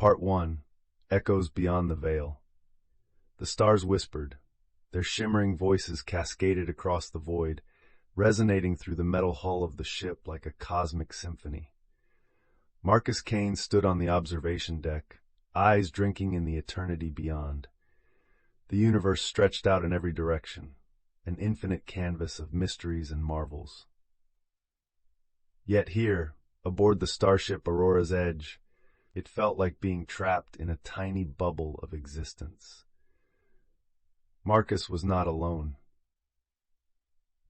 Part 1. Echoes Beyond the Veil. The stars whispered. Their shimmering voices cascaded across the void, resonating through the metal hull of the ship like a cosmic symphony. Marcus Kane stood on the observation deck, eyes drinking in the eternity beyond. The universe stretched out in every direction, an infinite canvas of mysteries and marvels. Yet here, aboard the starship Aurora's Edge, it felt like being trapped in a tiny bubble of existence. Marcus was not alone.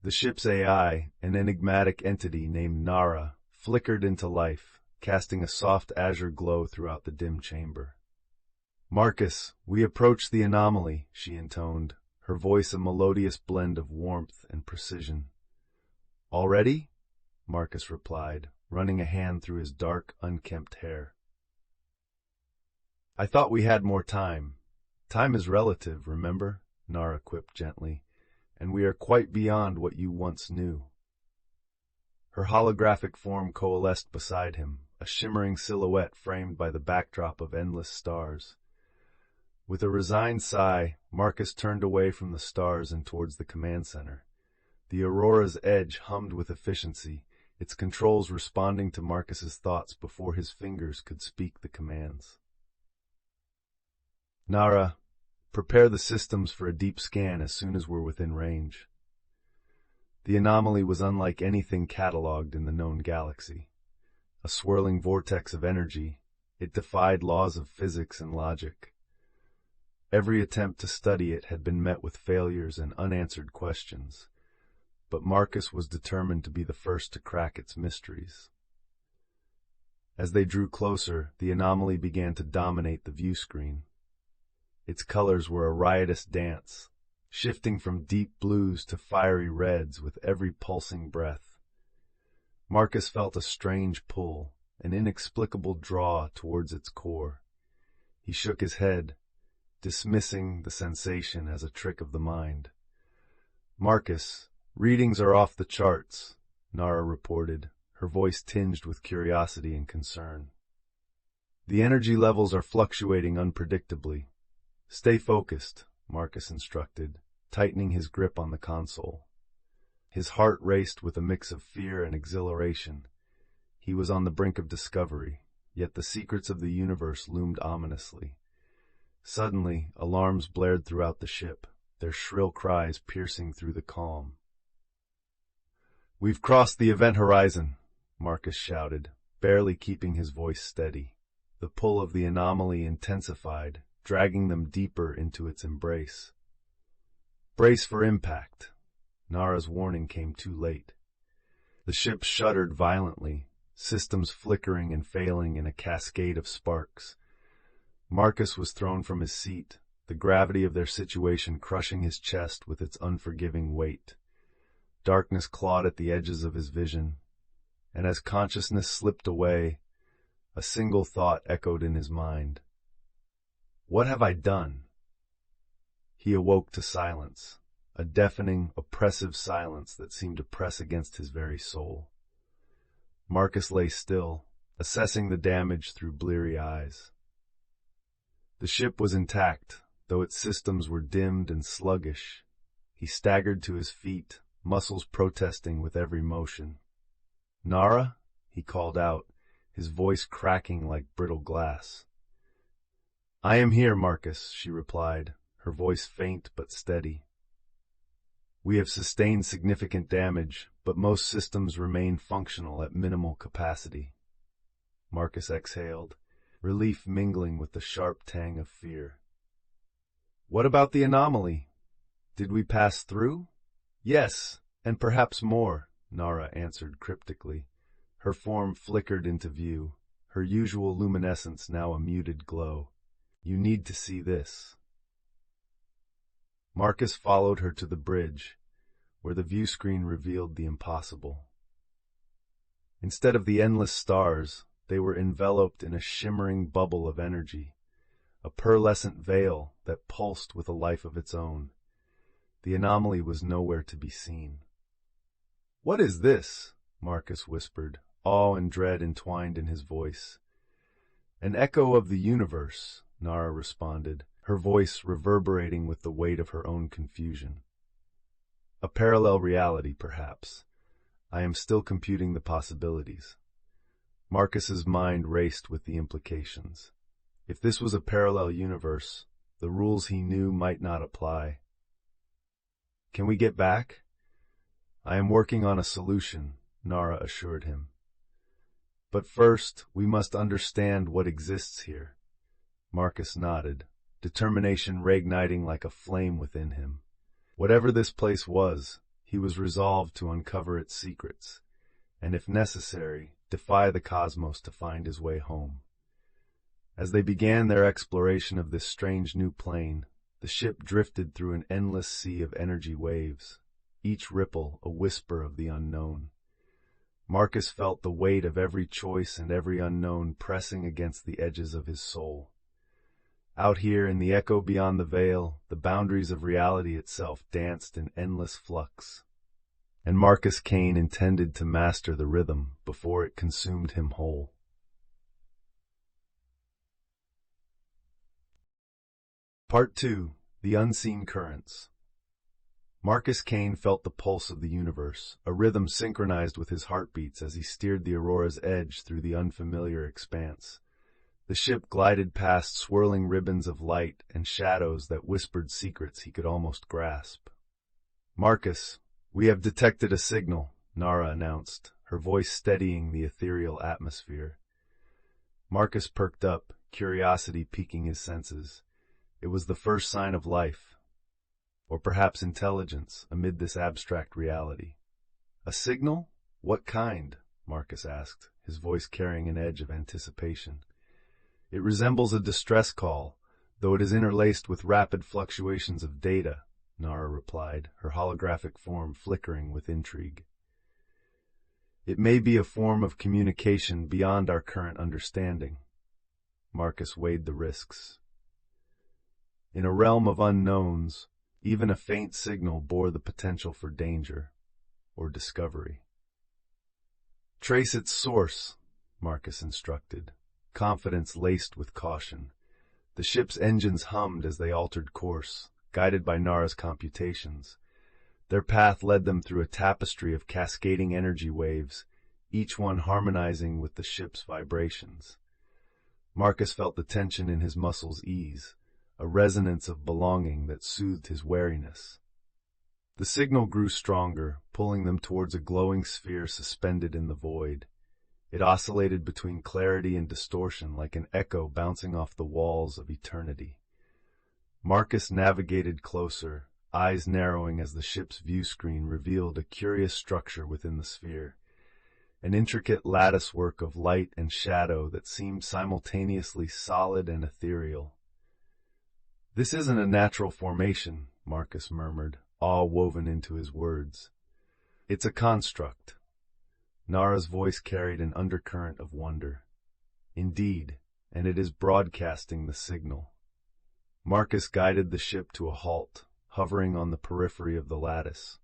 The ship's AI, an enigmatic entity named Nara, flickered into life, casting a soft azure glow throughout the dim chamber. "Marcus, we approach the anomaly," she intoned, her voice a melodious blend of warmth and precision. "Already?" Marcus replied, running a hand through his dark, unkempt hair. "I thought we had more time. Time is relative, remember?" Nara quipped gently, "and we are quite beyond what you once knew." Her holographic form coalesced beside him, a shimmering silhouette framed by the backdrop of endless stars. With a resigned sigh, Marcus turned away from the stars and towards the command center. The Aurora's Edge hummed with efficiency, its controls responding to Marcus's thoughts before his fingers could speak the commands. "Nara, prepare the systems for a deep scan as soon as we're within range." The anomaly was unlike anything catalogued in the known galaxy. A swirling vortex of energy, it defied laws of physics and logic. Every attempt to study it had been met with failures and unanswered questions, but Marcus was determined to be the first to crack its mysteries. As they drew closer, the anomaly began to dominate the view screen. Its colors were a riotous dance, shifting from deep blues to fiery reds with every pulsing breath. Marcus felt a strange pull, an inexplicable draw towards its core. He shook his head, dismissing the sensation as a trick of the mind. "Marcus, readings are off the charts," Nara reported, her voice tinged with curiosity and concern. "The energy levels are fluctuating unpredictably. Stay focused," Marcus instructed, tightening his grip on the console. His heart raced with a mix of fear and exhilaration. He was on the brink of discovery, yet the secrets of the universe loomed ominously. Suddenly, alarms blared throughout the ship, their shrill cries piercing through the calm. "We've crossed the event horizon," Marcus shouted, barely keeping his voice steady. The pull of the anomaly intensified, dragging them deeper into its embrace. "Brace for impact." Nara's warning came too late. The ship shuddered violently, systems flickering and failing in a cascade of sparks. Marcus was thrown from his seat, the gravity of their situation crushing his chest with its unforgiving weight. Darkness clawed at the edges of his vision, and as consciousness slipped away, a single thought echoed in his mind. "What have I done?" He awoke to silence, a deafening, oppressive silence that seemed to press against his very soul. Marcus lay still, assessing the damage through bleary eyes. The ship was intact, though its systems were dimmed and sluggish. He staggered to his feet, muscles protesting with every motion. "Nara?" he called out, his voice cracking like brittle glass. "I am here, Marcus," she replied, her voice faint but steady. "We have sustained significant damage, but most systems remain functional at minimal capacity." Marcus exhaled, relief mingling with the sharp tang of fear. "What about the anomaly? Did we pass through?" "Yes, and perhaps more," Nara answered cryptically. Her form flickered into view, her usual luminescence now a muted glow. "You need to see this." Marcus followed her to the bridge, where the view screen revealed the impossible. Instead of the endless stars, they were enveloped in a shimmering bubble of energy, a pearlescent veil that pulsed with a life of its own. The anomaly was nowhere to be seen. "What is this?" Marcus whispered, awe and dread entwined in his voice. An echo of the universe, Nara responded, her voice reverberating with the weight of her own confusion. A parallel reality, perhaps. I am still computing the possibilities. Marcus's mind raced with the implications. If this was a parallel universe, the rules he knew might not apply. Can we get back? I am working on a solution, Nara assured him. But first, we must understand what exists here. Marcus nodded, determination reigniting like a flame within him. Whatever this place was, he was resolved to uncover its secrets, and if necessary, defy the cosmos to find his way home. As they began their exploration of this strange new plane, the ship drifted through an endless sea of energy waves, each ripple a whisper of the unknown. Marcus felt the weight of every choice and every unknown pressing against the edges of his soul. Out here in the echo beyond the veil, the boundaries of reality itself danced in endless flux. And Marcus Kane intended to master the rhythm before it consumed him whole. Part 2. The Unseen Currents. Marcus Kane felt the pulse of the universe, a rhythm synchronized with his heartbeats as he steered the Aurora's edge through the unfamiliar expanse. The ship glided past swirling ribbons of light and shadows that whispered secrets he could almost grasp. Marcus, we have detected a signal, Nara announced, her voice steadying the ethereal atmosphere. Marcus perked up, curiosity piquing his senses. It was the first sign of life, or perhaps intelligence, amid this abstract reality. A signal? What kind? Marcus asked, his voice carrying an edge of anticipation. It resembles a distress call, though it is interlaced with rapid fluctuations of data, Nara replied, her holographic form flickering with intrigue. It may be a form of communication beyond our current understanding. Marcus weighed the risks. In a realm of unknowns, even a faint signal bore the potential for danger or discovery. Trace its source, Marcus instructed, confidence laced with caution. The ship's engines hummed as they altered course, guided by Nara's computations. Their path led them through a tapestry of cascading energy waves, each one harmonizing with the ship's vibrations. Marcus felt the tension in his muscles ease, a resonance of belonging that soothed his wariness. The signal grew stronger, pulling them towards a glowing sphere suspended in the void. It oscillated between clarity and distortion like an echo bouncing off the walls of eternity. Marcus navigated closer, eyes narrowing as the ship's view screen revealed a curious structure within the sphere, an intricate latticework of light and shadow that seemed simultaneously solid and ethereal. "This isn't a natural formation," Marcus murmured, awe woven into his words. "It's a construct." Nara's voice carried an undercurrent of wonder. "Indeed, and it is broadcasting the signal." Marcus guided the ship to a halt, hovering on the periphery of the lattice.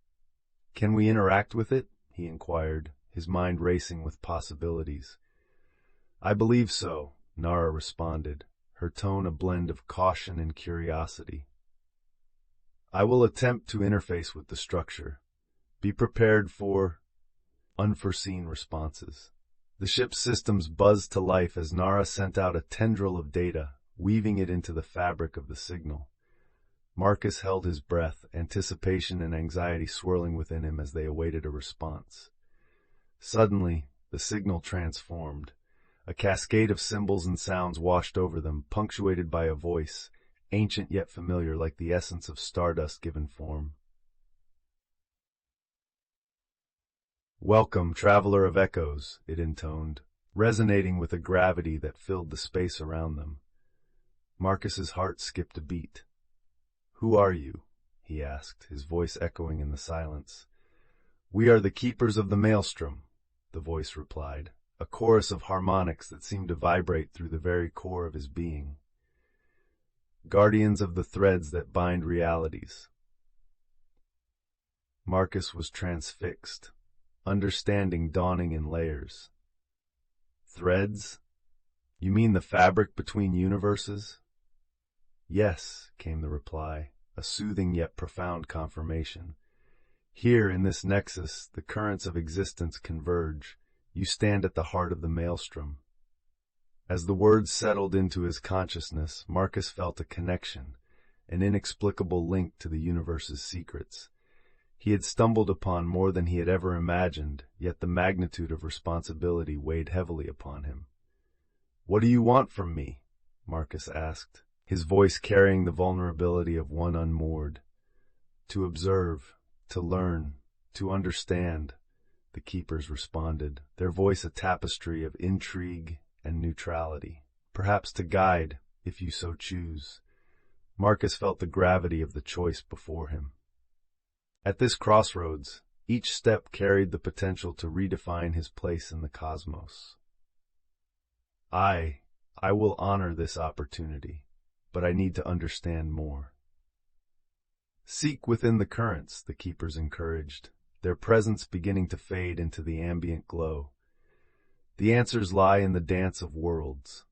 "Can we interact with it?" he inquired, his mind racing with possibilities. "I believe so," Nara responded, her tone a blend of caution and curiosity. "I will attempt to interface with the structure. Be prepared for unforeseen responses." The ship's systems buzzed to life as Nara sent out a tendril of data, weaving it into the fabric of the signal. Marcus held his breath, anticipation and anxiety swirling within him as they awaited a response. Suddenly, the signal transformed. A cascade of symbols and sounds washed over them, punctuated by a voice, ancient yet familiar like the essence of stardust given form. "Welcome, traveler of echoes," it intoned, resonating with a gravity that filled the space around them. Marcus's heart skipped a beat. "Who are you?" he asked, his voice echoing in the silence. "We are the keepers of the maelstrom," the voice replied, a chorus of harmonics that seemed to vibrate through the very core of his being. "Guardians of the threads that bind realities." Marcus was transfixed, understanding dawning in layers. Threads? You mean the fabric between universes? Yes, came the reply, a soothing yet profound confirmation. Here, in this nexus, the currents of existence converge. You stand at the heart of the maelstrom. As the words settled into his consciousness, Marcus felt a connection, an inexplicable link to the universe's secrets. He had stumbled upon more than he had ever imagined, yet the magnitude of responsibility weighed heavily upon him. "What do you want from me?" Marcus asked, his voice carrying the vulnerability of one unmoored. "To observe, to learn, to understand," the keepers responded, their voice a tapestry of intrigue and neutrality. "Perhaps to guide, if you so choose." Marcus felt the gravity of the choice before him. At this crossroads, each step carried the potential to redefine his place in the cosmos. I will honor this opportunity, but I need to understand more. Seek within the currents, the keepers encouraged, their presence beginning to fade into the ambient glow. The answers lie in the dance of worlds.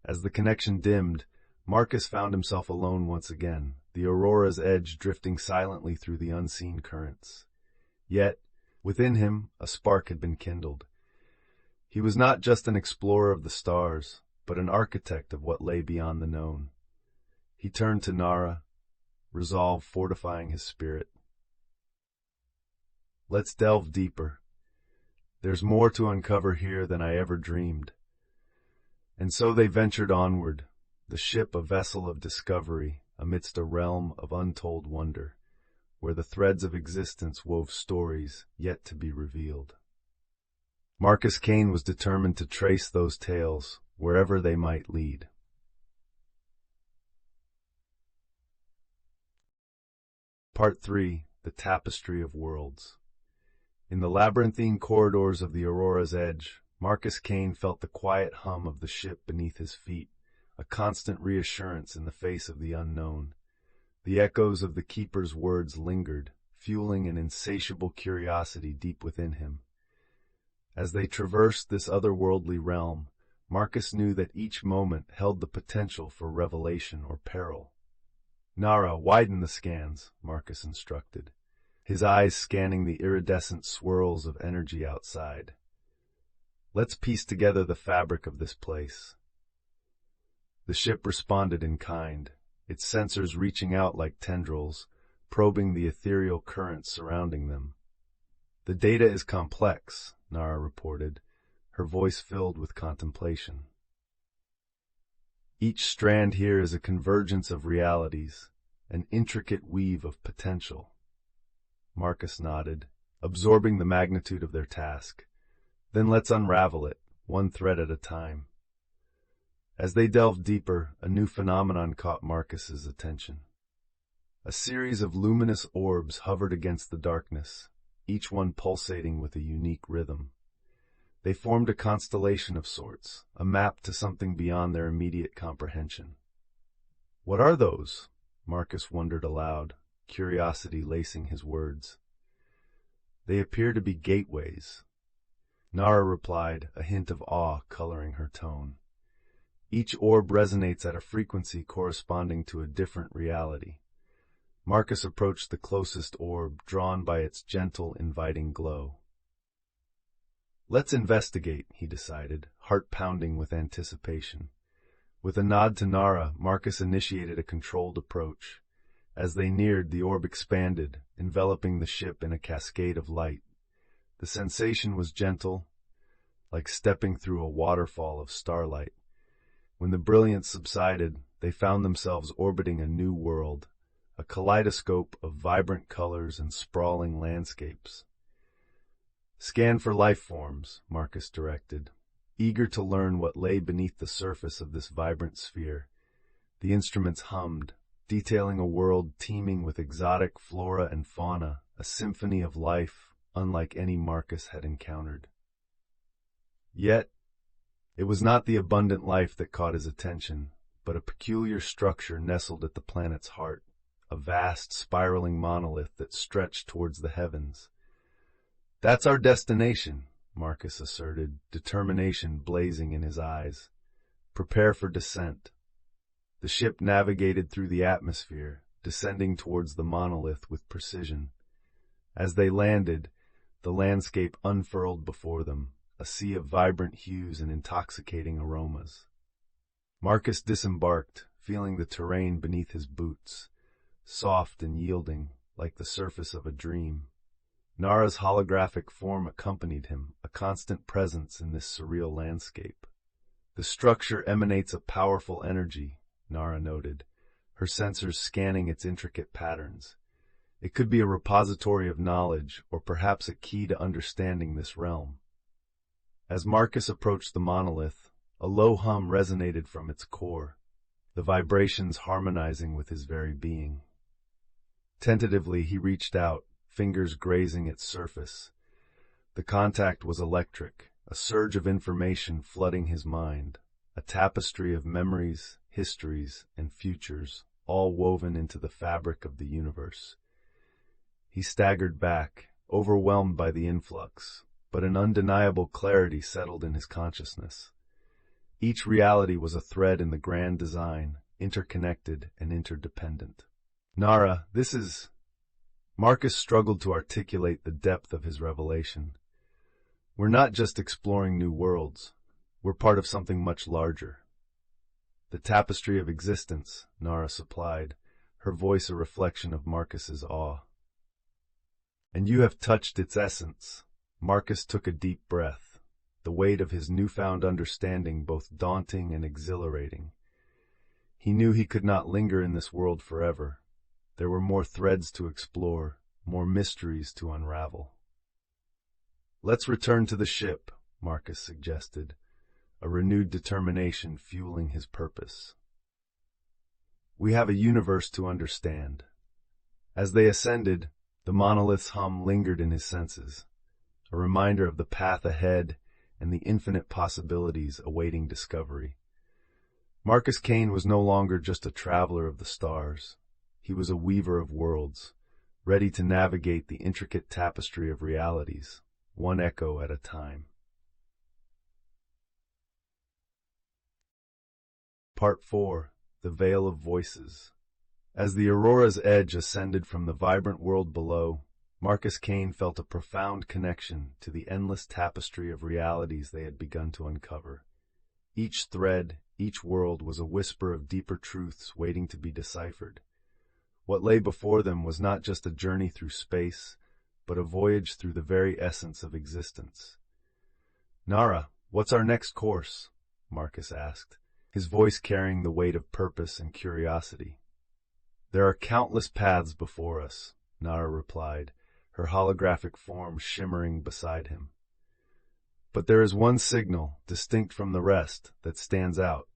As the connection dimmed, Marcus found himself alone once again, the Aurora's edge drifting silently through the unseen currents. Yet, within him, a spark had been kindled. He was not just an explorer of the stars, but an architect of what lay beyond the known. He turned to Nara, resolve fortifying his spirit. "Let's delve deeper. There's more to uncover here than I ever dreamed." And so they ventured onward, the ship a vessel of discovery amidst a realm of untold wonder, where the threads of existence wove stories yet to be revealed. Marcus Kane was determined to trace those tales wherever they might lead. Part 3. The Tapestry of Worlds. In the labyrinthine corridors of the Aurora's edge, Marcus Kane felt the quiet hum of the ship beneath his feet, a constant reassurance in the face of the unknown. The echoes of the keeper's words lingered, fueling an insatiable curiosity deep within him. As they traversed this otherworldly realm, Marcus knew that each moment held the potential for revelation or peril. "Nara, widen the scans," Marcus instructed, his eyes scanning the iridescent swirls of energy outside. "Let's piece together the fabric of this place." The ship responded in kind, its sensors reaching out like tendrils, probing the ethereal currents surrounding them. "The data is complex," Nara reported, her voice filled with contemplation. "Each strand here is a convergence of realities, an intricate weave of potential." Marcus nodded, absorbing the magnitude of their task. "Then let's unravel it, one thread at a time." As they delved deeper, a new phenomenon caught Marcus's attention. A series of luminous orbs hovered against the darkness, each one pulsating with a unique rhythm. They formed a constellation of sorts, a map to something beyond their immediate comprehension. "What are those?" Marcus wondered aloud, curiosity lacing his words. "They appear to be gateways," Nara replied, a hint of awe coloring her tone. "Each orb resonates at a frequency corresponding to a different reality." Marcus approached the closest orb, drawn by its gentle, inviting glow. "Let's investigate," he decided, heart pounding with anticipation. With a nod to Nara, Marcus initiated a controlled approach. As they neared, the orb expanded, enveloping the ship in a cascade of light. The sensation was gentle, like stepping through a waterfall of starlight. When the brilliance subsided, they found themselves orbiting a new world, a kaleidoscope of vibrant colors and sprawling landscapes. "Scan for life forms," Marcus directed, eager to learn what lay beneath the surface of this vibrant sphere. The instruments hummed, detailing a world teeming with exotic flora and fauna, a symphony of life unlike any Marcus had encountered. Yet, it was not the abundant life that caught his attention, but a peculiar structure nestled at the planet's heart, a vast spiraling monolith that stretched towards the heavens. "That's our destination," Marcus asserted, determination blazing in his eyes. Prepare for descent. The ship navigated through the atmosphere, descending towards the monolith with precision. As they landed, the landscape unfurled before them, a sea of vibrant hues and intoxicating aromas. Marcus disembarked, feeling the terrain beneath his boots, soft and yielding, like the surface of a dream. Nara's holographic form accompanied him, a constant presence in this surreal landscape. The structure emanates a powerful energy, Nara noted, her sensors scanning its intricate patterns. It could be a repository of knowledge, or perhaps a key to understanding this realm. As Marcus approached the monolith, a low hum resonated from its core, the vibrations harmonizing with his very being. Tentatively, he reached out, fingers grazing its surface. The contact was electric, a surge of information flooding his mind, a tapestry of memories, histories, and futures, all woven into the fabric of the universe. He staggered back, overwhelmed by the influx, but an undeniable clarity settled in his consciousness. Each reality was a thread in the grand design, interconnected and interdependent. Nara, this is... Marcus struggled to articulate the depth of his revelation. We're not just exploring new worlds. We're part of something much larger. The tapestry of existence, Nara supplied, her voice a reflection of Marcus's awe. And you have touched its essence. Marcus took a deep breath, the weight of his newfound understanding both daunting and exhilarating. He knew he could not linger in this world forever. There were more threads to explore, more mysteries to unravel. Let's return to the ship, Marcus suggested, a renewed determination fueling his purpose. We have a universe to understand. As they ascended, the monolith's hum lingered in his senses, a reminder of the path ahead and the infinite possibilities awaiting discovery. Marcus Kane was no longer just a traveler of the stars. He was a weaver of worlds, ready to navigate the intricate tapestry of realities, one echo at a time. Part 4. The Veil of Voices. As the Aurora's edge ascended from the vibrant world below, Marcus Kane felt a profound connection to the endless tapestry of realities they had begun to uncover. Each thread, each world was a whisper of deeper truths waiting to be deciphered. What lay before them was not just a journey through space, but a voyage through the very essence of existence. Nara, what's our next course? Marcus asked, his voice carrying the weight of purpose and curiosity. There are countless paths before us, Nara replied, her holographic form shimmering beside him. But there is one signal, distinct from the rest, that stands out.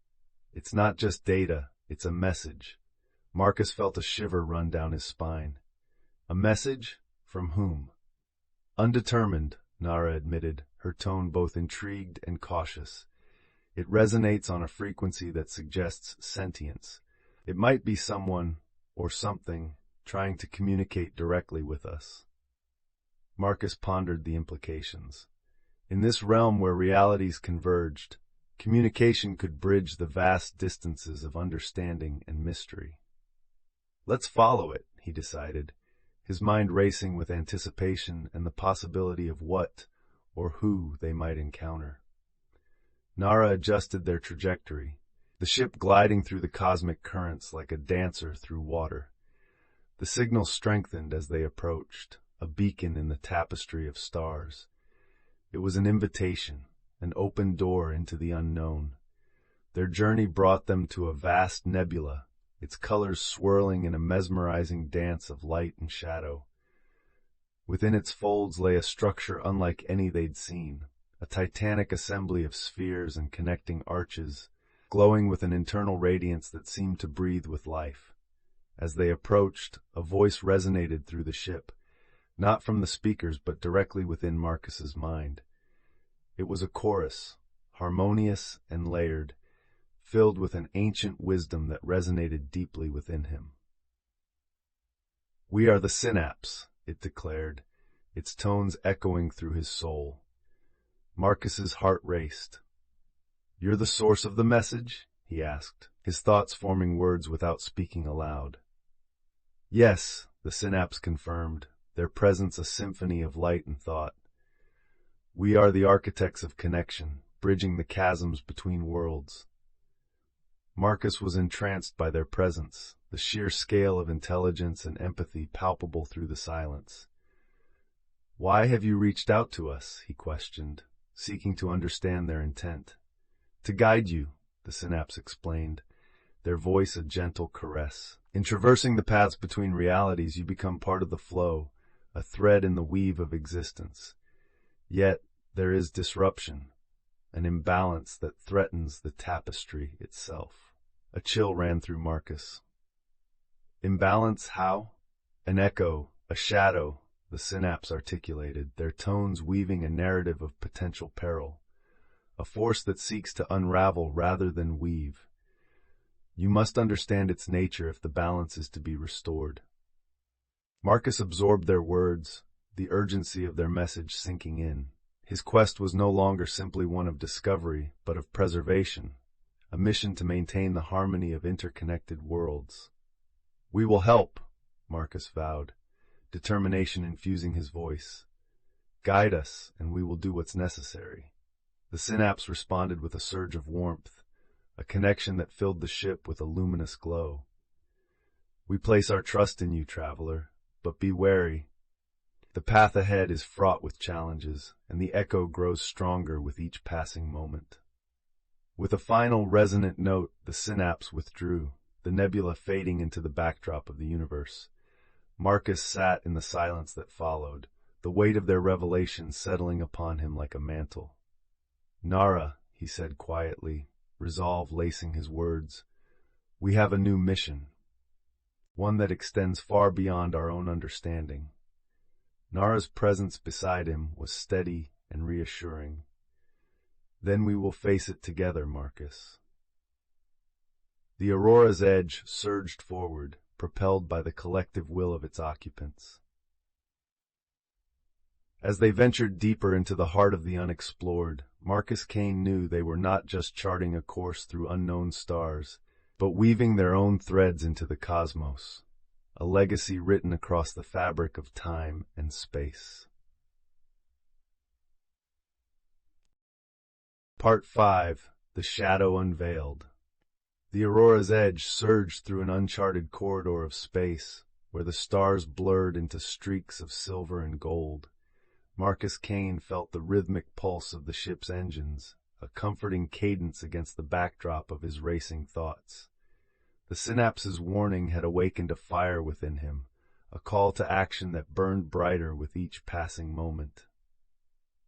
It's not just data, it's a message. Marcus felt a shiver run down his spine. A message? From whom? Undetermined, Nara admitted, her tone both intrigued and cautious. It resonates on a frequency that suggests sentience. It might be someone, or something, trying to communicate directly with us. Marcus pondered the implications. In this realm where realities converged, communication could bridge the vast distances of understanding and mystery. Let's follow it, he decided, his mind racing with anticipation and the possibility of what or who they might encounter. Nara adjusted their trajectory, the ship gliding through the cosmic currents like a dancer through water. The signal strengthened as they approached, a beacon in the tapestry of stars. It was an invitation, an open door into the unknown. Their journey brought them to a vast nebula, its colors swirling in a mesmerizing dance of light and shadow. Within its folds lay a structure unlike any they'd seen, a titanic assembly of spheres and connecting arches, glowing with an internal radiance that seemed to breathe with life. As they approached, a voice resonated through the ship, not from the speakers but directly within Marcus's mind. It was a chorus, harmonious and layered, filled with an ancient wisdom that resonated deeply within him. "We are the Synapse," it declared, its tones echoing through his soul. Marcus's heart raced. "You're the source of the message?" he asked, his thoughts forming words without speaking aloud. "Yes," the Synapse confirmed, their presence a symphony of light and thought. "We are the architects of connection, bridging the chasms between worlds." Marcus was entranced by their presence, the sheer scale of intelligence and empathy palpable through the silence. "Why have you reached out to us?" he questioned, seeking to understand their intent. "To guide you," the Synapse explained, their voice a gentle caress. "In traversing the paths between realities, you become part of the flow, a thread in the weave of existence. Yet there is disruption, an imbalance that threatens the tapestry itself." A chill ran through Marcus. "Imbalance how?" "An echo, a shadow," the Synapse articulated, their tones weaving a narrative of potential peril. "A force that seeks to unravel rather than weave. You must understand its nature if the balance is to be restored." Marcus absorbed their words, the urgency of their message sinking in. His quest was no longer simply one of discovery, but of preservation, a mission to maintain the harmony of interconnected worlds. "We will help," Marcus vowed, determination infusing his voice. "Guide us, and we will do what's necessary." The Synapse responded with a surge of warmth, a connection that filled the ship with a luminous glow. "We place our trust in you, traveler, but be wary. The path ahead is fraught with challenges, and the echo grows stronger with each passing moment." With a final resonant note, the Synapse withdrew, the nebula fading into the backdrop of the universe. Marcus sat in the silence that followed, the weight of their revelation settling upon him like a mantle. "Nara," he said quietly, resolve lacing his words, "we have a new mission, one that extends far beyond our own understanding." Nara's presence beside him was steady and reassuring. "Then we will face it together, Marcus." The Aurora's edge surged forward, propelled by the collective will of its occupants. As they ventured deeper into the heart of the unexplored, Marcus Kane knew they were not just charting a course through unknown stars, but weaving their own threads into the cosmos, a legacy written across the fabric of time and space. Part 5. The Shadow Unveiled. The Aurora's edge surged through an uncharted corridor of space, where the stars blurred into streaks of silver and gold. Marcus Kane felt the rhythmic pulse of the ship's engines, a comforting cadence against the backdrop of his racing thoughts. The Synapse's warning had awakened a fire within him, a call to action that burned brighter with each passing moment.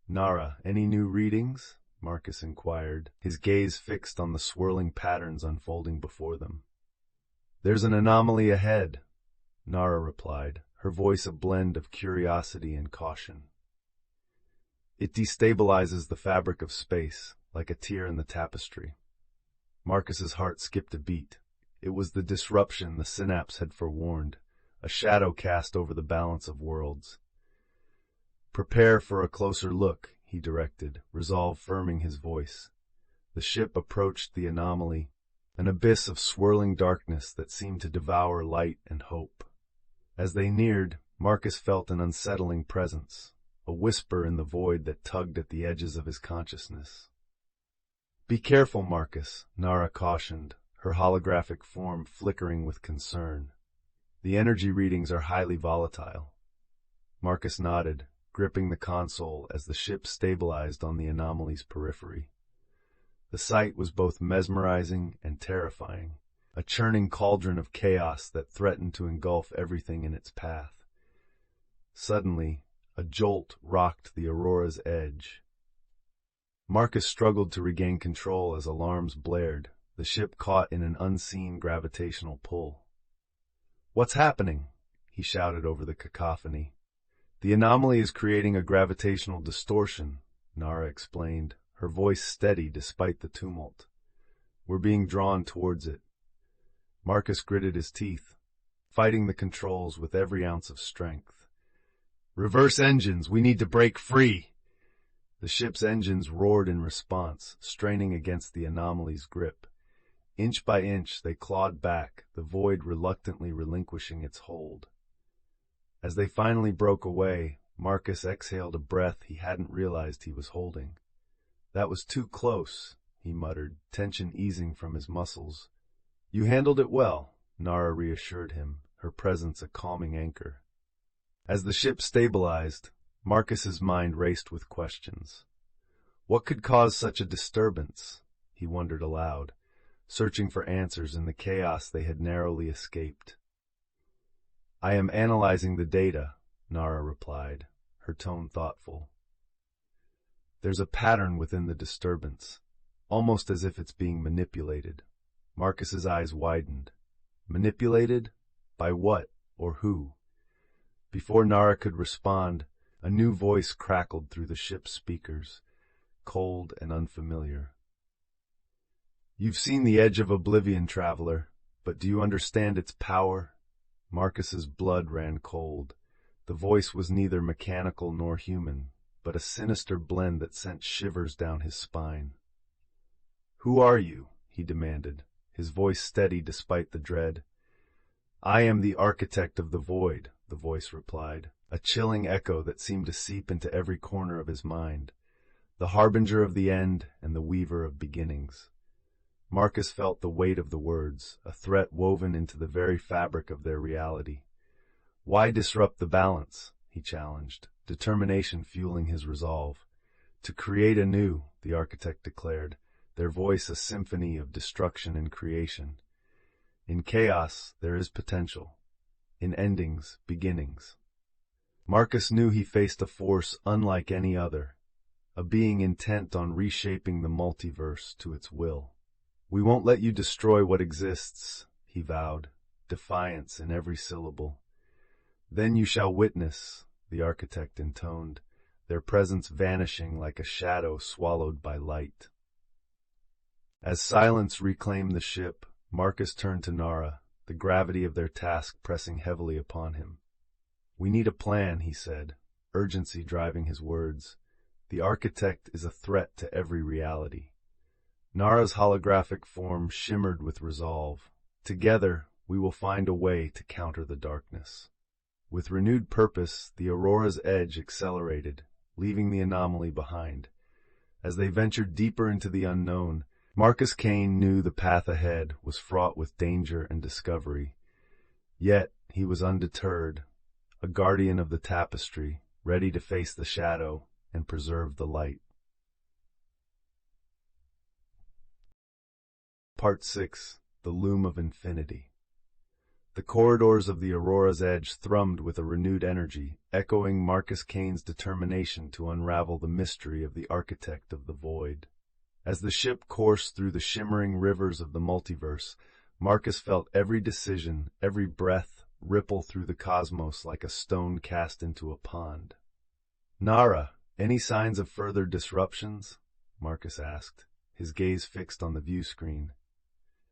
"Nara, any new readings?" Marcus inquired, his gaze fixed on the swirling patterns unfolding before them. "There's an anomaly ahead," Nara replied, her voice a blend of curiosity and caution. "It destabilizes the fabric of space, like a tear in the tapestry." Marcus's heart skipped a beat. It was the disruption the Synapse had forewarned, a shadow cast over the balance of worlds. "Prepare for a closer look," he directed, resolve firming his voice. The ship approached the anomaly, an abyss of swirling darkness that seemed to devour light and hope. As they neared, Marcus felt an unsettling presence, a whisper in the void that tugged at the edges of his consciousness. "Be careful, Marcus," Nara cautioned, her holographic form flickering with concern. "The energy readings are highly volatile." Marcus nodded, gripping the console as the ship stabilized on the anomaly's periphery. The sight was both mesmerizing and terrifying, a churning cauldron of chaos that threatened to engulf everything in its path. Suddenly, a jolt rocked the Aurora's edge. Marcus struggled to regain control as alarms blared, the ship caught in an unseen gravitational pull. "What's happening?" he shouted over the cacophony. "The anomaly is creating a gravitational distortion," Nara explained, her voice steady despite the tumult. "We're being drawn towards it." Marcus gritted his teeth, fighting the controls with every ounce of strength. "Reverse engines, we need to break free!" The The ship's engines roared in response, straining against the Anomaly's grip. Inch by inch, they clawed back, the void reluctantly relinquishing its hold. As they finally broke away, Marcus exhaled a breath he hadn't realized he was holding. "That was too close," he muttered, tension easing from his muscles. "You handled it well," Nara reassured him, her presence a calming anchor. As the ship stabilized, Marcus's mind raced with questions. What could cause such a disturbance? He wondered aloud, searching for answers in the chaos they had narrowly escaped. "I am analyzing the data," Nara replied, her tone thoughtful. "There's a pattern within the disturbance, almost as if it's being manipulated." Marcus's eyes widened. Manipulated? By what or who? Before Nara could respond, a new voice crackled through the ship's speakers, cold and unfamiliar. "You've seen the edge of oblivion, traveler, but do you understand its power?" Marcus's blood ran cold. The voice was neither mechanical nor human, but a sinister blend that sent shivers down his spine. "Who are you?" he demanded, his voice steady despite the dread. "I am the architect of the void," the voice replied, a chilling echo that seemed to seep into every corner of his mind. The harbinger of the end and the weaver of beginnings. Marcus felt the weight of the words, a threat woven into the very fabric of their reality. "Why disrupt the balance?" he challenged, determination fueling his resolve. "To create anew," the architect declared, their voice a symphony of destruction and creation. "In chaos, there is potential. In endings, beginnings." Marcus knew he faced a force unlike any other, a being intent on reshaping the multiverse to its will. "We won't let you destroy what exists," he vowed, defiance in every syllable. "Then you shall witness," the architect intoned, their presence vanishing like a shadow swallowed by light. As silence reclaimed the ship, Marcus turned to Nara, the gravity of their task pressing heavily upon him. "We need a plan," he said, urgency driving his words. "The architect is a threat to every reality." Nara's holographic form shimmered with resolve. "Together, we will find a way to counter the darkness." With renewed purpose, the Aurora's edge accelerated, leaving the anomaly behind. As they ventured deeper into the unknown, Marcus Kane knew the path ahead was fraught with danger and discovery. Yet he was undeterred, a guardian of the tapestry, ready to face the shadow and preserve the light. Part 6. The Loom of Infinity. The corridors of the Aurora's edge thrummed with a renewed energy, echoing Marcus Kane's determination to unravel the mystery of the architect of the void. As the ship coursed through the shimmering rivers of the multiverse, Marcus felt every decision, every breath, ripple through the cosmos like a stone cast into a pond. "Nara, any signs of further disruptions?" Marcus asked, his gaze fixed on the view screen,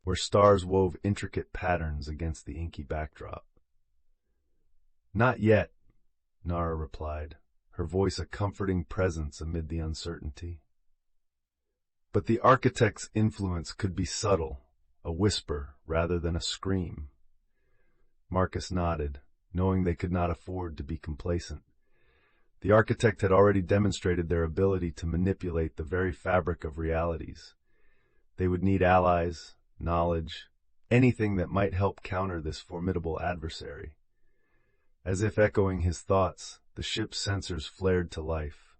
where stars wove intricate patterns against the inky backdrop. "Not yet," Nara replied, her voice a comforting presence amid the uncertainty. "But the architect's influence could be subtle, a whisper rather than a scream." Marcus nodded, knowing they could not afford to be complacent. The architect had already demonstrated their ability to manipulate the very fabric of realities. They would need allies, knowledge, anything that might help counter this formidable adversary. As if echoing his thoughts, the ship's sensors flared to life.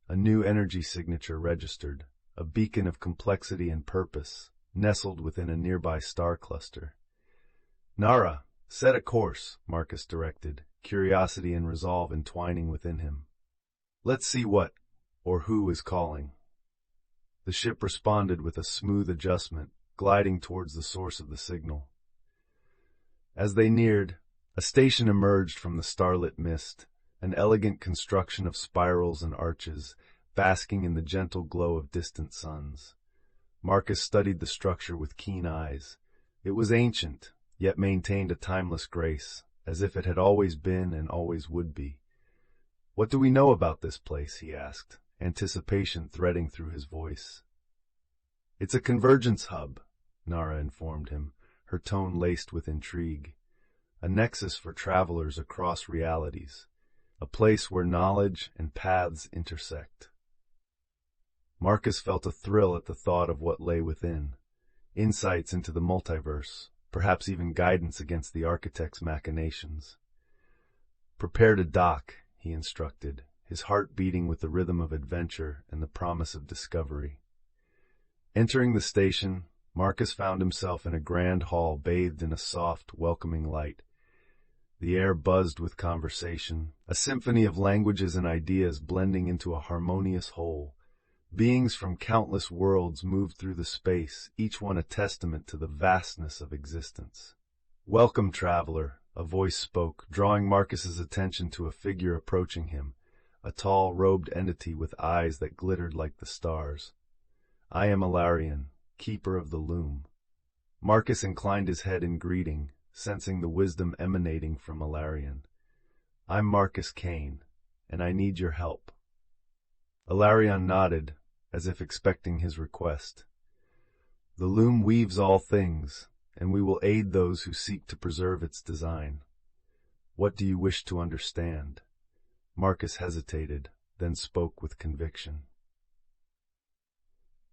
A new energy signature registered, a beacon of complexity and purpose, nestled within a nearby star cluster. "Nara, set a course," Marcus directed, curiosity and resolve entwining within him. "Let's see what, or who is calling." The ship responded with a smooth adjustment, gliding towards the source of the signal. As they neared, a station emerged from the starlit mist, an elegant construction of spirals and arches, basking in the gentle glow of distant suns. Marcus studied the structure with keen eyes. It was ancient, yet maintained a timeless grace, as if it had always been and always would be. "What do we know about this place?" he asked, anticipation threading through his voice. "It's a convergence hub," Nara informed him, her tone laced with intrigue. "A nexus for travelers across realities. A place where knowledge and paths intersect." Marcus felt a thrill at the thought of what lay within. Insights into the multiverse, perhaps even guidance against the architect's machinations. "Prepare to dock," he instructed, his heart beating with the rhythm of adventure and the promise of discovery. Entering the station, Marcus found himself in a grand hall bathed in a soft, welcoming light. The air buzzed with conversation, a symphony of languages and ideas blending into a harmonious whole. Beings from countless worlds moved through the space, each one a testament to the vastness of existence. "Welcome, traveler," a voice spoke, drawing Marcus's attention to a figure approaching him, a tall, robed entity with eyes that glittered like the stars. "I am Ilarion, keeper of the loom." Marcus inclined his head in greeting, sensing the wisdom emanating from Ilarion. "I'm Marcus Kane, and I need your help." Ilarion nodded, as if expecting his request. "The loom weaves all things, and we will aid those who seek to preserve its design. What do you wish to understand?" Marcus hesitated, then spoke with conviction.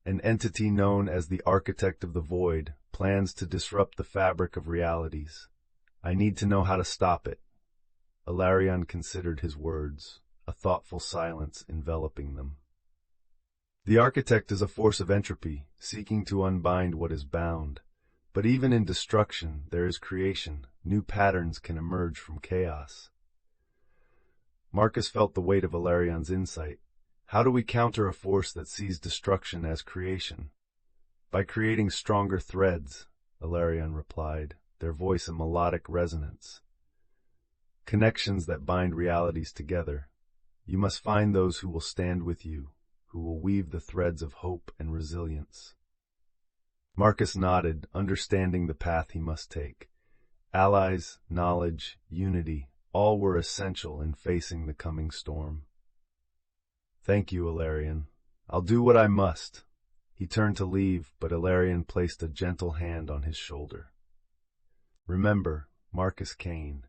"An entity known as the Architect of the Void plans to disrupt the fabric of realities. I need to know how to stop it." Ilarion considered his words, a thoughtful silence enveloping them. "The Architect is a force of entropy, seeking to unbind what is bound. But even in destruction, there is creation. New patterns can emerge from chaos." Marcus felt the weight of Ilarion's insight. How do we counter a force that sees destruction as creation? "By creating stronger threads," Ilarion replied, their voice a melodic resonance. "Connections that bind realities together. You must find those who will stand with you, who will weave the threads of hope and resilience." Marcus nodded, understanding the path he must take. Allies, knowledge, unity, all were essential in facing the coming storm. "Thank you, Ilarion. I'll do what I must." He turned to leave, but Ilarion placed a gentle hand on his shoulder. "Remember, Marcus Kane,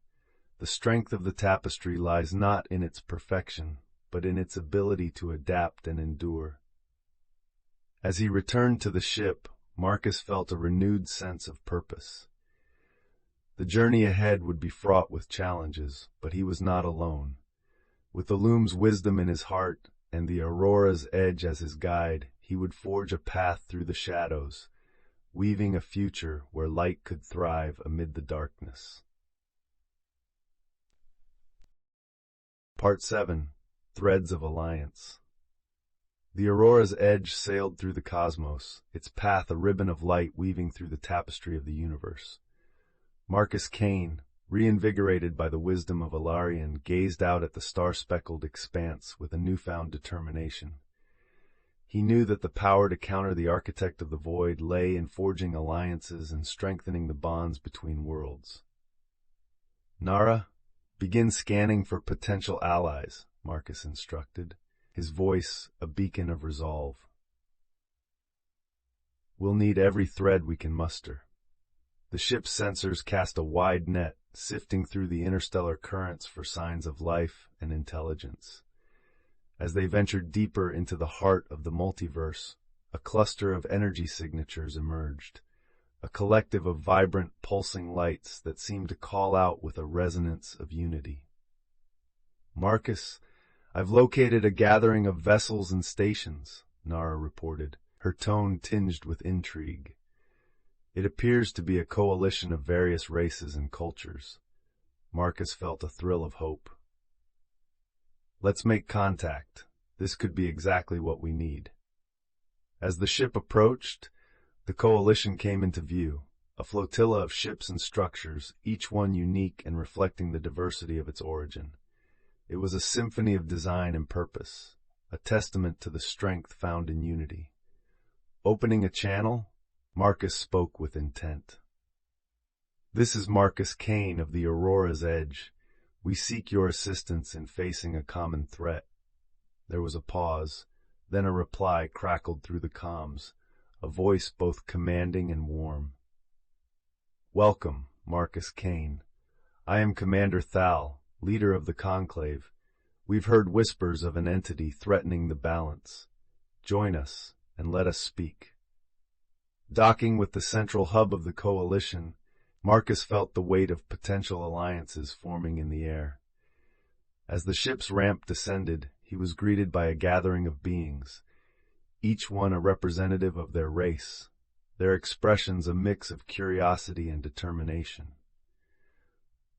the strength of the tapestry lies not in its perfection, but in its ability to adapt and endure." As he returned to the ship, Marcus felt a renewed sense of purpose. The journey ahead would be fraught with challenges, but he was not alone. With the loom's wisdom in his heart and the Aurora's edge as his guide, he would forge a path through the shadows, weaving a future where light could thrive amid the darkness. Part 7. Threads of Alliance. The Aurora's edge sailed through the cosmos, its path a ribbon of light weaving through the tapestry of the universe. Marcus Kane, reinvigorated by the wisdom of Ilarion, gazed out at the star-speckled expanse with a newfound determination. He knew that the power to counter the Architect of the Void lay in forging alliances and strengthening the bonds between worlds. "Nara, begin scanning for potential allies," Marcus instructed, his voice a beacon of resolve. "We'll need every thread we can muster." The ship's sensors cast a wide net, sifting through the interstellar currents for signs of life and intelligence. As they ventured deeper into the heart of the multiverse, a cluster of energy signatures emerged, a collective of vibrant, pulsing lights that seemed to call out with a resonance of unity. "Marcus, I've located a gathering of vessels and stations," Nara reported, her tone tinged with intrigue. "It appears to be a coalition of various races and cultures." Marcus felt a thrill of hope. "Let's make contact. This could be exactly what we need." As the ship approached, the coalition came into view, a flotilla of ships and structures, each one unique and reflecting the diversity of its origin. It was a symphony of design and purpose, a testament to the strength found in unity. Opening a channel, Marcus spoke with intent. "This is Marcus Kane of the Aurora's Edge. We seek your assistance in facing a common threat." There was a pause, Then a reply crackled through the comms, a voice both commanding and warm. "Welcome, Marcus Kane. I am Commander Thal, leader of the Conclave. We've heard whispers of an entity threatening the balance. Join us, and let us speak." Docking with the central hub of the coalition, Marcus felt the weight of potential alliances forming in the air. As the ship's ramp descended, he was greeted by a gathering of beings, each one a representative of their race, their expressions a mix of curiosity and determination.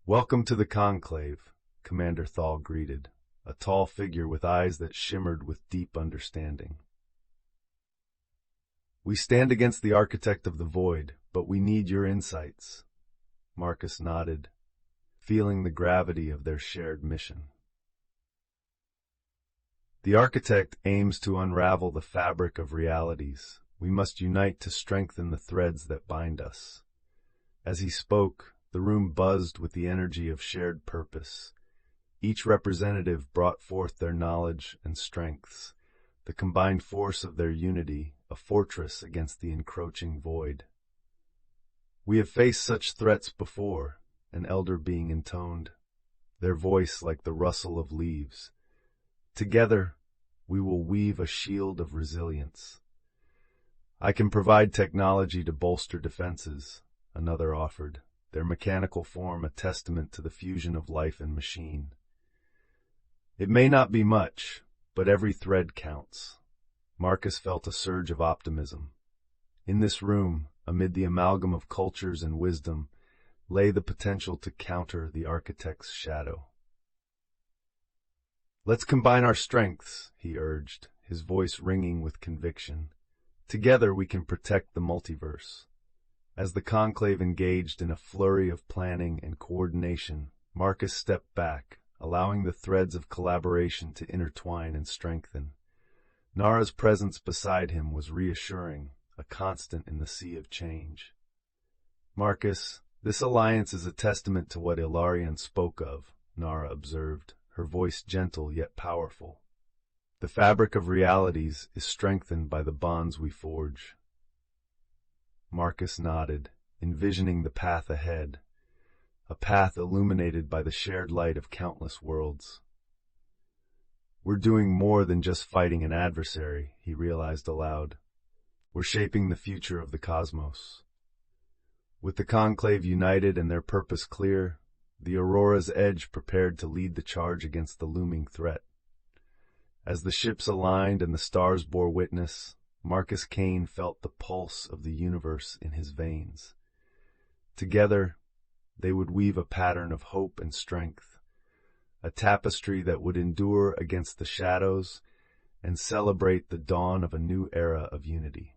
"Welcome to the Conclave," Commander Thal greeted, a tall figure with eyes that shimmered with deep understanding. "We stand against the architect of the void, but we need your insights." Marcus nodded, feeling the gravity of their shared mission. "The architect aims to unravel the fabric of realities. We must unite to strengthen the threads that bind us." As he spoke, the room buzzed with the energy of shared purpose. Each representative brought forth their knowledge and strengths, the combined force of their unity, a fortress against the encroaching void. "We have faced such threats before," an elder being intoned, their voice like the rustle of leaves. "Together, we will weave a shield of resilience." "I can provide technology to bolster defenses," another offered, their mechanical form a testament to the fusion of life and machine. "It may not be much, but every thread counts." Marcus felt a surge of optimism. In this room, amid the amalgam of cultures and wisdom, lay the potential to counter the architect's shadow. "Let's combine our strengths," he urged, his voice ringing with conviction. "Together we can protect the multiverse." As the conclave engaged in a flurry of planning and coordination, Marcus stepped back, allowing the threads of collaboration to intertwine and strengthen. Nara's presence beside him was reassuring, a constant in the sea of change. "Marcus, this alliance is a testament to what Ilarion spoke of," Nara observed, her voice gentle yet powerful. "The fabric of realities is strengthened by the bonds we forge." Marcus nodded, envisioning the path ahead, a path illuminated by the shared light of countless worlds. "We're doing more than just fighting an adversary," he realized aloud. "We're shaping the future of the cosmos." With the conclave united and their purpose clear, the Aurora's edge prepared to lead the charge against the looming threat. As the ships aligned and the stars bore witness, Marcus Kane felt the pulse of the universe in his veins. Together, they would weave a pattern of hope and strength, a tapestry that would endure against the shadows and celebrate the dawn of a new era of unity.